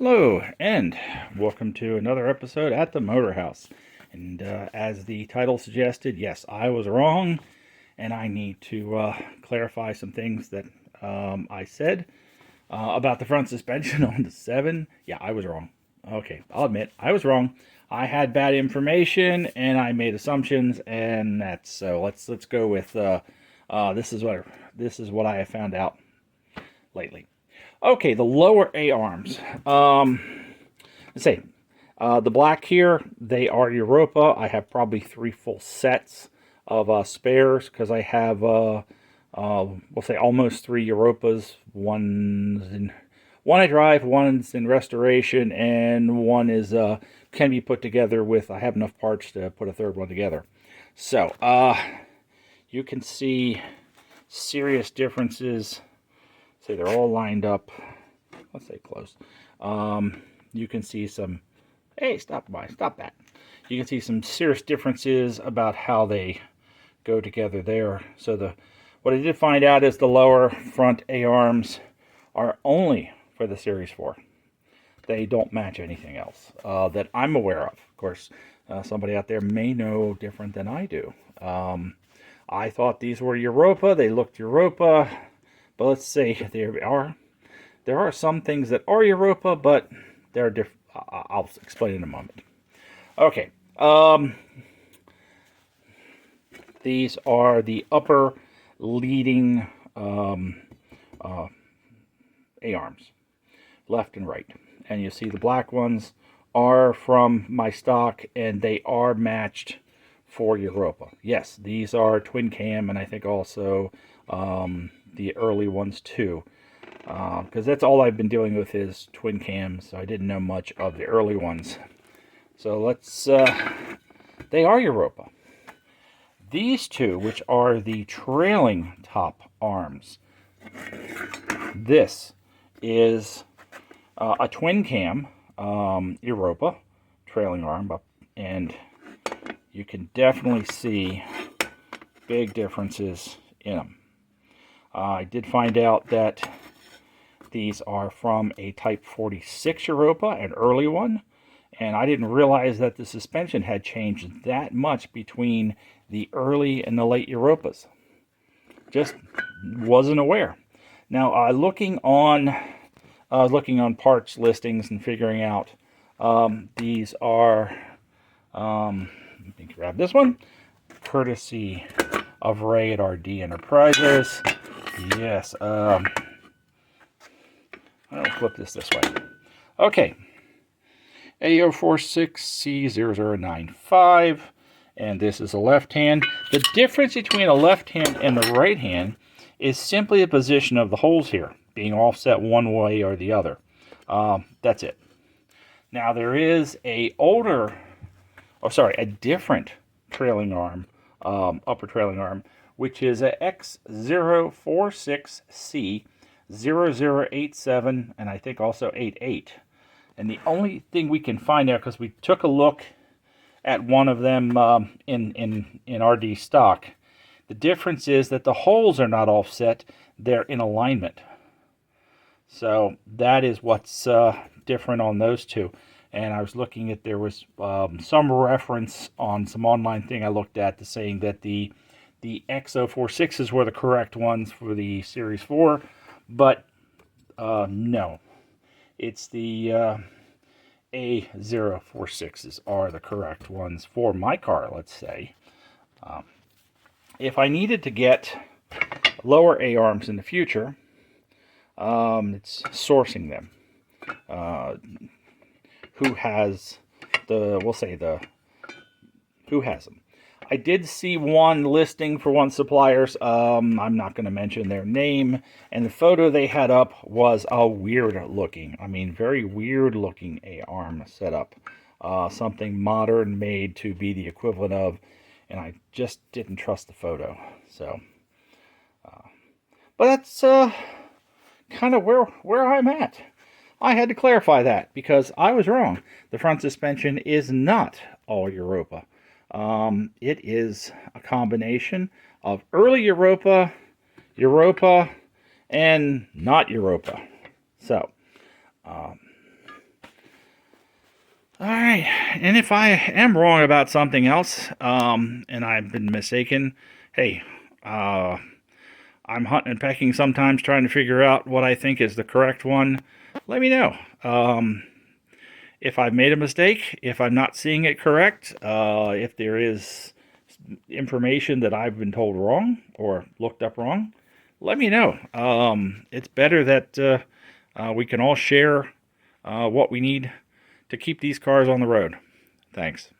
Hello, and welcome to another episode at the Motor House. And as the title suggested, yes, I was wrong, and I need to clarify some things that I said about the front suspension on the 7. Yeah, I was wrong. Okay, I'll admit, I was wrong. I had bad information, and I made assumptions, and that's so. Let's go with this is what I have found out lately. Okay, the lower A arms. Let's say the black here, they are Europa. I have probably 3 full sets of spares because I have, we'll say, almost 3 Europas. One I drive, one's in restoration, and one is can be put together with. I have enough parts to put a third one together. So you can see serious differences. Say they're all lined up. Let's say close. You can see some. Hey, stop that. You can see some serious differences about how they go together there. So what I did find out is the lower front A arms are only for the Series 4. They don't match anything else that I'm aware of. Of course, somebody out there may know different than I do. I thought these were Europa. They looked Europa. But let's say there are some things that are Europa, but they're different. I'll explain in a moment. Okay. These are the upper leading A-arms, left and right. And you see the black ones are from my stock, and they are matched for Europa. Yes, these are twin cam, and I think also the early ones too, because that's all I've been dealing with is twin cams, so I didn't know much of the early ones. So let's they are Europa. These two, which are the trailing top arms, this is a twin cam Europa trailing arm, and you can definitely see big differences in them. I did find out that these are from a Type 46 Europa, an early one, and I didn't realize that the suspension had changed that much between the early and the late Europas. Just wasn't aware. Now, looking on parts listings and figuring out these are, let me grab this one, courtesy of Ray at RD Enterprises. Yes, I'll flip this way. Okay, A046C0095, and this is a left hand. The difference between a left hand and the right hand is simply the position of the holes here, being offset one way or the other. That's it. Now there is a different trailing arm, upper trailing arm, which is a X046C0087, and I think also 88. And the only thing we can find out, because we took a look at one of them in RD stock, the difference is that the holes are not offset, they're in alignment. So that is what's different on those two. And I was looking at, there was some reference on some online thing I looked at to saying that the X046s were the correct ones for the Series 4, but no. It's the A046s are the correct ones for my car, let's say. If I needed to get lower A-arms in the future, it's sourcing them. Who has who has them? I did see one listing for one suppliers. I'm not going to mention their name. And the photo they had up was a weird looking, very weird looking A-arm setup. Something modern made to be the equivalent of, and I just didn't trust the photo. So, but that's kind of where I'm at. I had to clarify that because I was wrong. The front suspension is not all Europa. It is a combination of early Europa, and not Europa. So, All right, and if I am wrong about something else, and I've been mistaken, hey, I'm hunting and pecking sometimes trying to figure out what I think is the correct one. Let me know. If I've made a mistake, if I'm not seeing it correct, if there is information that I've been told wrong or looked up wrong, let me know. It's better that we can all share what we need to keep these cars on the road. Thanks.